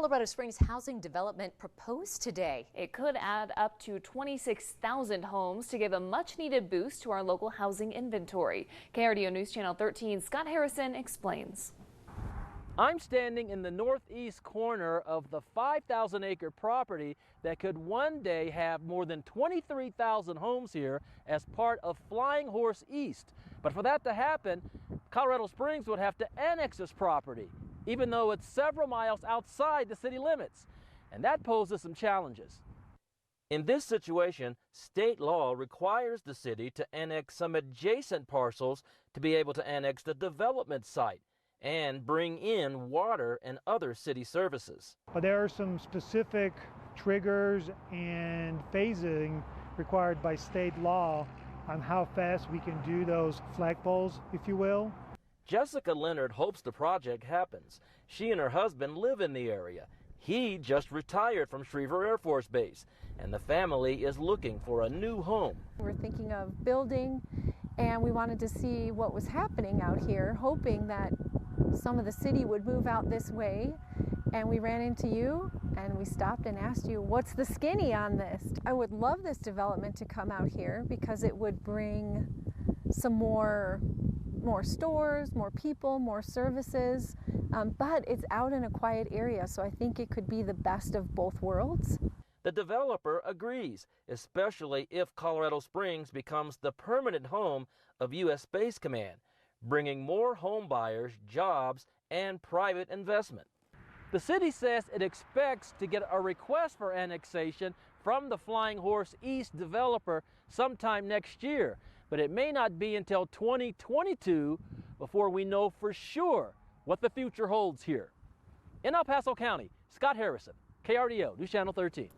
Colorado Springs housing development proposed today. It could add up to 26,000 homes to give a much-needed boost to our local housing inventory. KRDO News Channel 13, Scott Harrison explains. I'm standing in the northeast corner of the 5,000-acre property that could one day have more than 23,000 homes here as part of Flying Horse East. But for that to happen, Colorado Springs would have to annex this property, even though it's several miles outside the city limits. And that poses some challenges. In this situation, state law requires the city to annex some adjacent parcels to be able to annex the development site and bring in water and other city services. There are some specific triggers and phasing required by state law on how fast we can do those flagpoles, if you will. Jessica Leonard hopes the project happens. She and her husband live in the area. He just retired from Schriever Air Force Base, and the family is looking for a new home. We're thinking of building, and we wanted to see what was happening out here, hoping that some of the city would move out this way, and we ran into you and we stopped and asked you, what's the skinny on this? I would love this development to come out here because it would bring some more stores, more people, more services, but it's out in a quiet area, so I think it could be the best of both worlds. The developer agrees, especially if Colorado Springs becomes the permanent home of U.S. Space Command, bringing more home buyers, jobs, and private investment. The city says it expects to get a request for annexation from the Flying Horse East developer sometime next year, but it may not be until 2022 before we know for sure what the future holds here. In El Paso County, Scott Harrison, KRDO News Channel 13.